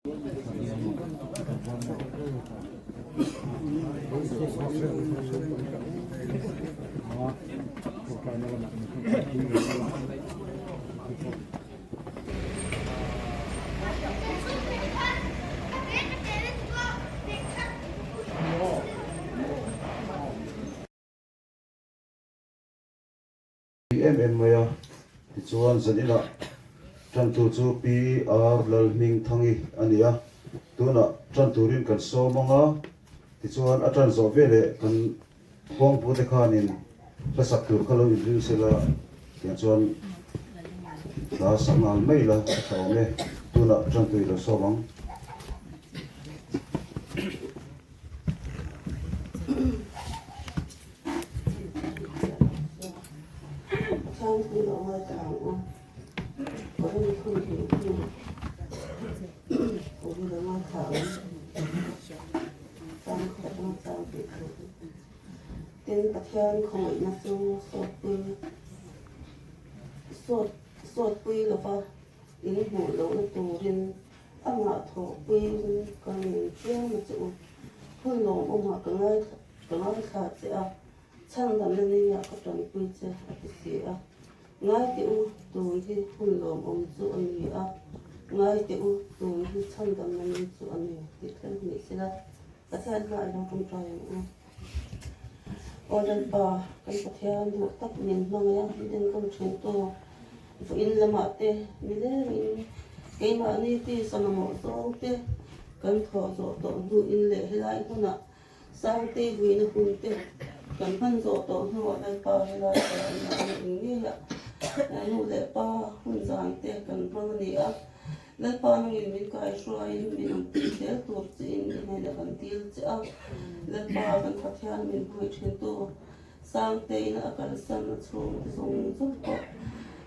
em maya thì chuan dẫn ina trăn tu chu pi ar lal ming thangi ania tuna trăn tu rin kan so manga thì chuan a trăn zo ve le kan hong pu te khanin la sak tur khalo in rin sela tiang chuan la sangal mai la thaw me tuna trăn tu lo so mang Trong khi đó là thảo có những không hiểu gì cũng như là thảo trong khả năng trong việc tên tập nhân không phải là sốt quy là phải những bộ lỗ là tù riêng âm hạ thổ quy còn những tiếng mà chịu hôn lỗ ông họ có nói khá sẽ chẳng là nên nhà có tròn quy chế ở cái gì ngay tiểu tôi thì hôn lỗ ông chủ anh gì ngay tiểu tôi thì chẳng là nên chủ anh gì thì thế này sẽ là cái thứ hai là trong trò ở đây bà cái cái thứ hai là tất nhiên mang ra đi đến công trình tôi phải in làm mặt thế mình cái mà này thì sao mà tốt thế cần thọ rồi tôi du in lệ hay lại thôi nè sang tây vì nó hôn thế cần phân rồi tôi họ đây bà hay lại là như vậy nó lệ bà hôn giang thế cần phân gì lấy bà nó mình cái xoay mình thế tôi chỉ này là cần tiêu chứ lấy bà cần phát hiện mình vui chuyện tôi sang tây nó cần sân nó xuống giúp họ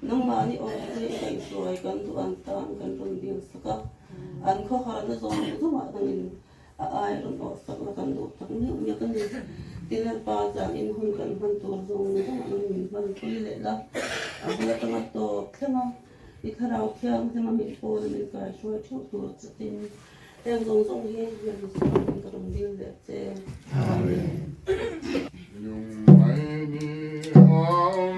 nung mani o ai xoay cần tu an tan cần run bil saka an kho har na zong zu ma tangin ai run o sak la kan do tak ni kan ni tin pa jang in hun kan han tur zong ni ma min ban ki le la a bula tang to khema i kharau khyang te ma mi po ni ka shoi chu tu tin em zong zong he ya ni sa kan run bil le che amen yung mai ni om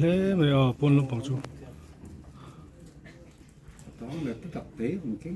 hle mai a pon lo pang chu đó là cái thực tế của một cái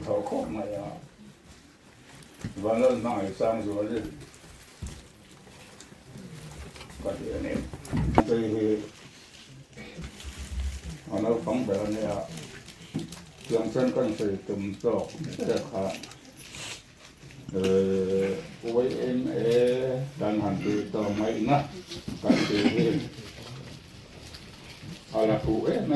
thầu khó mà và nó mang sang rồi đi có thể này thì nó phóng về này trường chân con phải tùm tổ để khá với em đang hành từ tàu máy nè cái gì là phụ em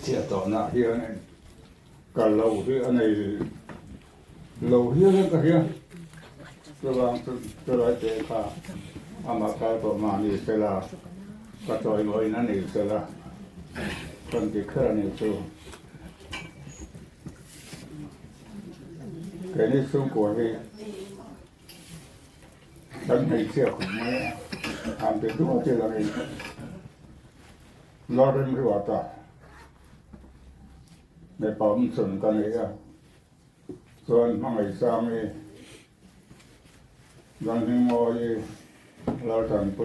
chia tỏ nạ here này cả lầu here này lầu here cả here tôi nói thế cả ama cái tổ mà này sẽ là cái trò ngồi này sẽ là con cái khơi này chứ cái này xung của cái đánh hay chia của mấy làm từ lúc chưa là này lo đến cái hoạt độngในปั๊มส่วนกันเลยอ่ะส่วนมังไอ้สามียังหิมอยเราทำไป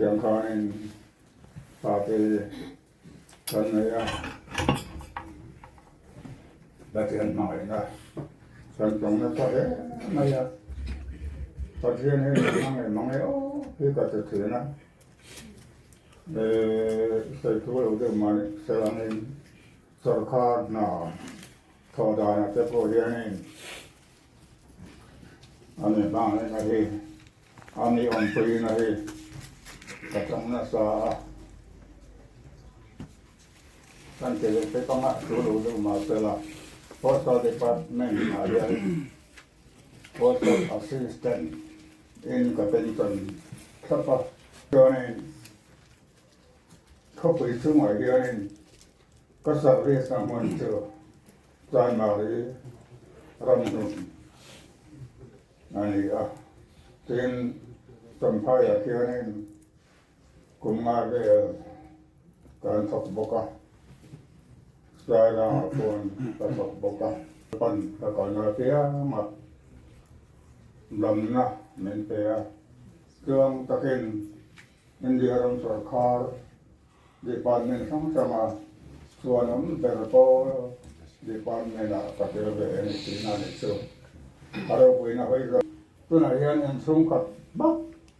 ยังเขาเนี่ยปาไปกันเลยอ่ะแล้วที่นั่นมังไอ้นะส่วนตรงนั้นก็เอ๊ะไม่อ่ะตอนที่นี่มังไอ้โอ้พี่ก็จะถือนะใส่ถุงเราเดินมาเนี่ยเสร็จแล้วसरकार ना थोड़ा ना तो कोई नहीं अने बांगे नहीं अने अंपरी नहीं कतम ना सा संकेत पे कमा शुरू तो मासेला पोस्ट डिपार्टमेंट आया पोस्ट असिस्टेंट इनका पेंशन सब जो ने खबर सुनाई दिया नेก็สับเรียกสามวันเจอจานมาเลยรำนุ่มอันนี้อ่ะเต็นสัมภาระเที่ยวนี่กุมมาเลยการสอบบกะสายละคนการสอบบกะปันตะกอนมาเที่ยวมาลำนะเหม็นเปียเครื่องตะเกียงอินเดียรังสรคาร์ดีปานเมืองทั้งสมาส่วนนั้นเป็นโปรดีปานไม่ละตัดเรื่องเรื่องนี้น่าจะเชื่อเราคุยนะไว้ก็ตัวไหนยังสงกัดบัก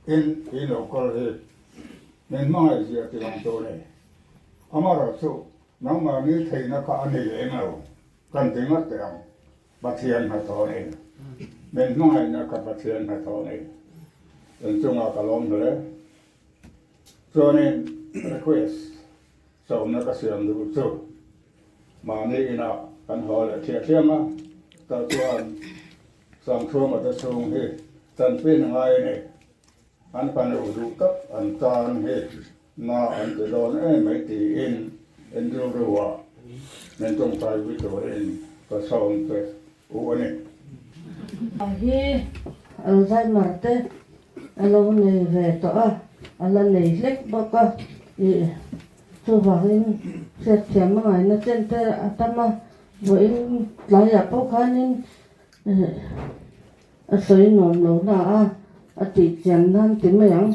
อินโลกอลเลยเนี่ยไม่เสียที่ลำตัวเลยอามาเราสู้น้องมานี่ที่นักการเมืองเรากันถึงนัดเดียวบัตรเทียนมาทอนี่เนี่ยไม่นักบัตรเทียนมาทอนี่เป็นจงอากาศลมเลยส่วนนี้ request sau nó có sự làm được rồi mà này là anh hỏi là thiệt thiệt mà ta cho sang thua mà ta xuống thì chân pin ngay này anh phải đủ đủ cấp anh tan hết mà anh tự đón ấy mấy tỷ in đưa rồi nên trong tay với tôi in có sau cái u này hi ở đây mà thế anh lâu này về tỏ anh lần này lết bao cơ thì tôi vào cái xe chém mà ngày nó trên thế tâm mà với lại là bao khá nên sợi nón nón là chỉ chém nam tính mấy anh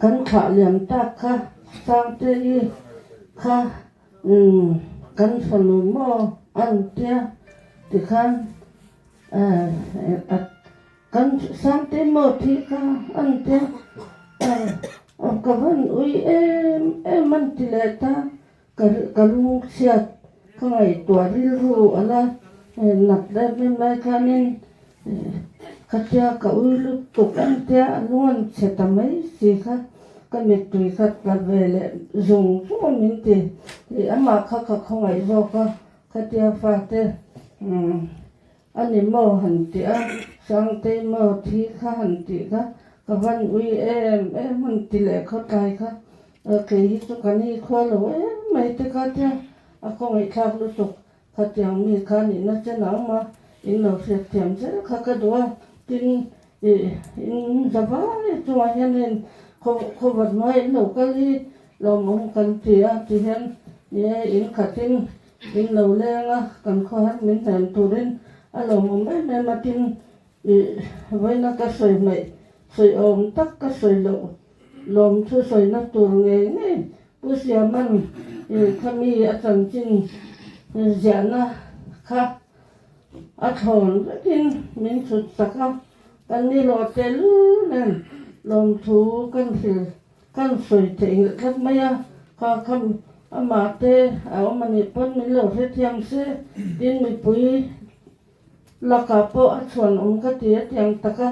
cắn khả liềm ta khá sang thế đi khá cắn phần mò ăn tia thì khăn cắn sang thế mò thì khá ăn tia kawan ui man tileta kalung siat kangai tua rilru ala nakda ben mai kanin katia ka ui lu tuk antia luan setamai si kha kamit tui khat la vele zung chu min ti ama kha khangai zo ka katia fa te ani mo han ti a sang te mo thi kha han ti kha kawan ui man tile kho tai kha ke hi chu kani kho lo mai te ka te a ko ngai thak lu tuk kha tiang mi kha ni na cha na ma in lo se tiam se kha ka do tin in zava chu a hian ko vật mai lo ka li lo mong kan ti a ti hian ye in khatin in lo lenga kan kho hat min tan turin a lo mong mai ma tin với nó ka soi mai soi om tak ka soi lo lom thu soi na tur nge nge pusia man kami atan chin ziana kha athon tin min sut saka kan ni lo telu nen lom thu kan soi te kat maya kha kham amate aw mani pon mi lo se thiam se tin mi pui lakapo athon ka ti tiang taka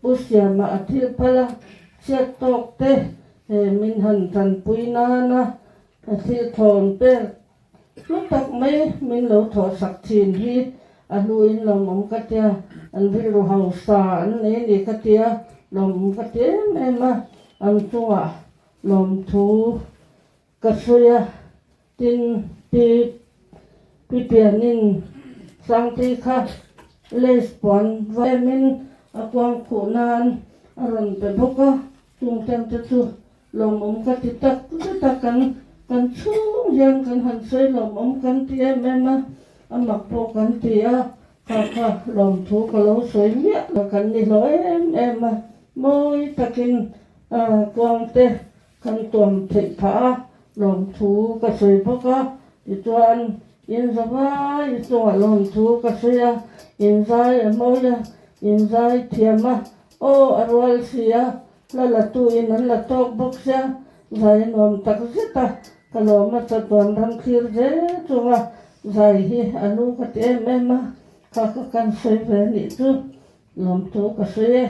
pusia ma athil pala chet tok te min han tan pui na athil thon pe lúc tak mai min lo tho sak thin hi aluin lom ka tia an vil ro hau sa an ne ka tia lom ka te me ma an tua lom thu ka suya tin pi pianin sang ti kha les pon vai min akwang khunan aron pe boka tung tang te chu lom ka ti tak kan chung yang kan han sei lom kan ti me ma amak po kan ti a kha lom thu ka lo soi mia kan ni lo em ma moi takin kwang te kan tuam thei pha lom thu ka soi boka ti chuan in zawa i chu lom thu ka soya in zai moya in zai thiama o arwal sia la tu in an la tok bok sia zai nom tak zeta kaloma ta ton ram khir je chuwa zai hi anu ka te me ma ka kan soi ve ni chu lom thu ka soya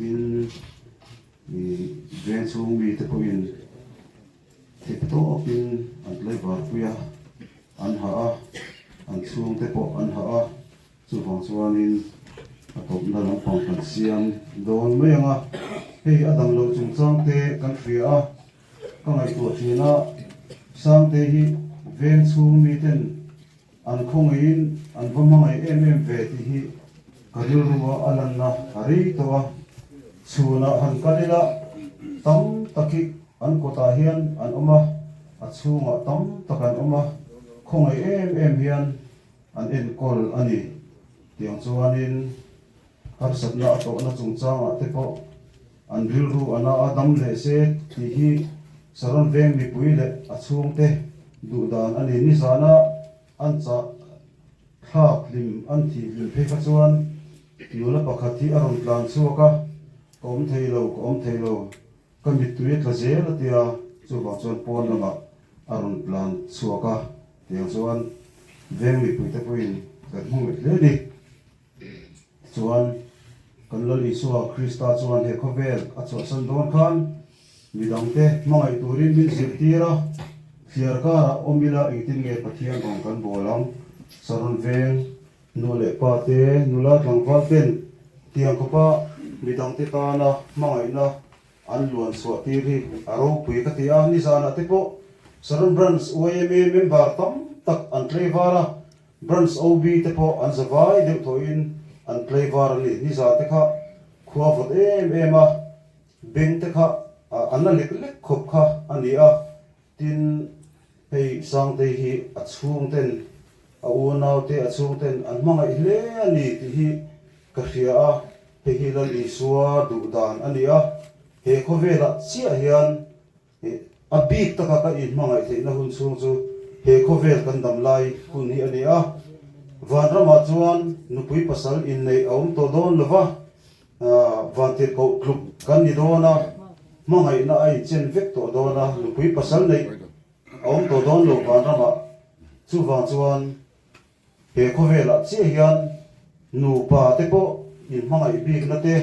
tin ven chung mi te po in thip to pin an lei var puya an ha a an chung te po an ha a chu vang chuanin a top na lang pang kan siam don mai anga hei adang lo chung chang te kan fria a ka ngai tu thina sang te hi ven chung mi ten an khongin an vamangai em ve ti hi kadil ruwa alan na hari towa chuna han kalila tam taki an kota hian an oma a chunga tam takan oma khongai em hian an en kol ani tiang chuanin har satna to na chungchanga te po an ril ru ana adam le se ti hi saron veng mi puile a chung te du dan ani ni sana an cha thak lim an thi lim phe ka chuan nula pakhathi aron plan chuaka kom theilo kamit tuit la zel tia chu ba chuan pon lama aron plan chuaka tiang chuan veng mi puite puin kan hmu le ni chuan kan lo li suwa Krista chuan he khovel a chu san don khan midang te mangai turin min zir tira fiar ka omila itin nge pathian ong kan bolang saron veng nule pa te nula tlangwal ten tiang ko pa midang te ta na mangai na an luan suwa tiri aro pui ka tia ni sana te po saron brands OMA member tam tak an tlevara brands OB te po an zawai de thoin an tlevara ni za te kha khuwa vot em a beng te kha an lek khop kha ani a tin hei sang te hi a chung ten a unau te a chung ten an mangai hle ani ti hi ka hria a he hi lal i suwa du dan ani a he khovela chia hian a big taka ka in mangai the na hun chung chu he khovel kan dam lai hun hi ani a van rama chuan nupui pasal in nei aum to don lova van te ko club kan ni dona mangai na ai chen vek to dona nupui pasal nei aum to don lo van rama chu van chuan he khovela chia hian nu pa te po in mangai big na te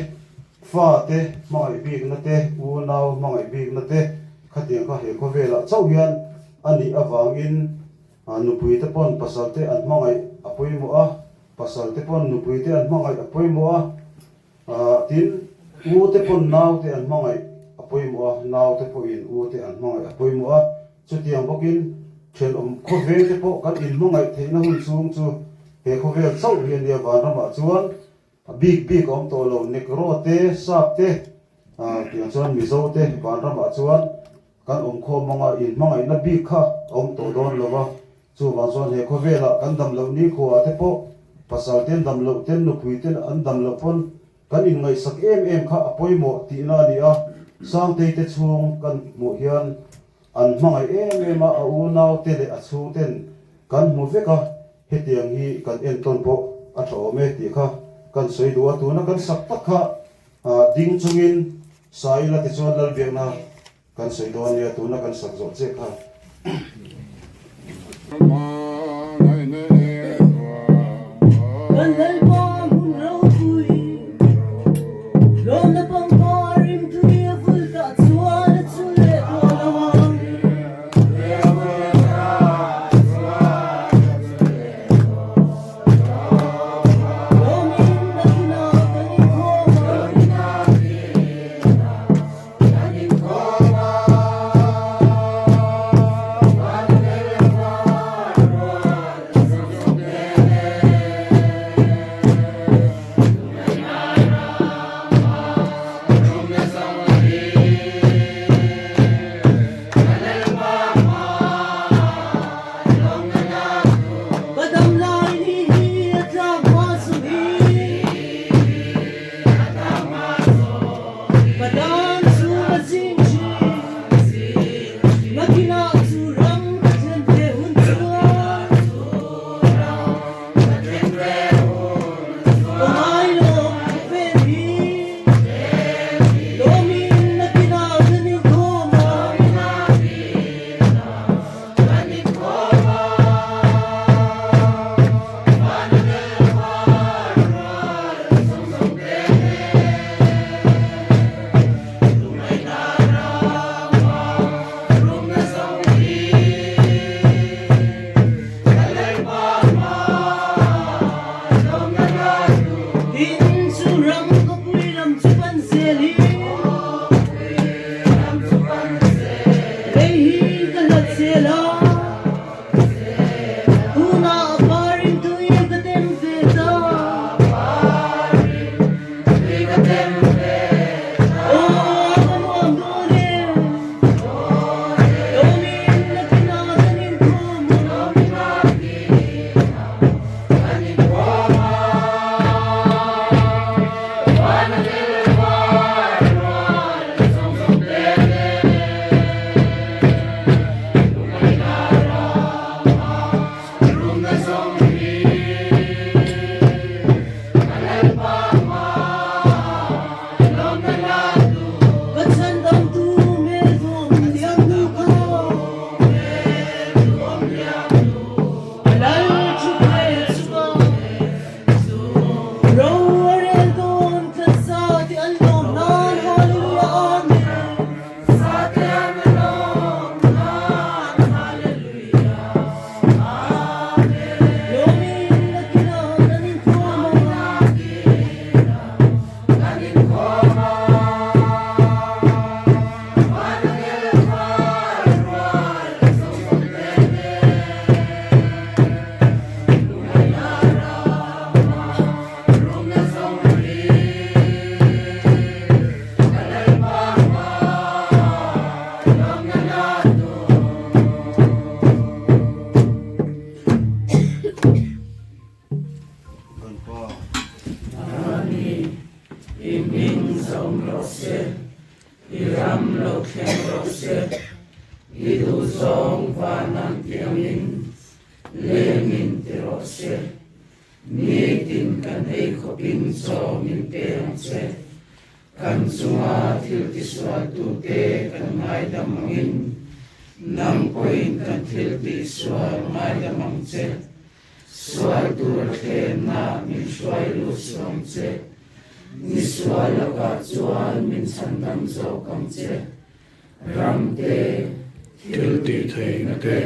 fa te mangai big na te u nau mangai big na te khatiang kha he khovela chau hian ani awangin nupui te pon pasal te an mangai apoi mo a pasal te pon nupui te an mangai apoi mo a tin u te pon nau te an mangai apoi mo a nau te po in u te an mangai apoi mo a chutiang bokin then khove te po kan in mangai theina hun chung chu he khovel chau hian dia van rama chuan big om to lo nekro te sap te tiang chuan mizo te van rama chuan kan kho manga in mangai na big kha om to don lova chu wa chuan he khovela kan dam lo ni kho ate po pasal ten dam lo ten nu pui ten an dam lo pon kan in ngai sak em kha apoi mo ti na ni a sang te te chung kan mo hian an mangai em a u nau te le a chu ten kan mu veka he tiang hi kan en ton po a tho me ti kha kan soi du tu na kan sak tak kha ding chungin sai la ti chuan lal biak na kan soi do ni tu na kan sak zo che kha til ti thei na te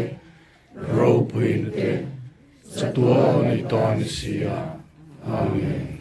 ro pui na te sa tua ni to ni sia amen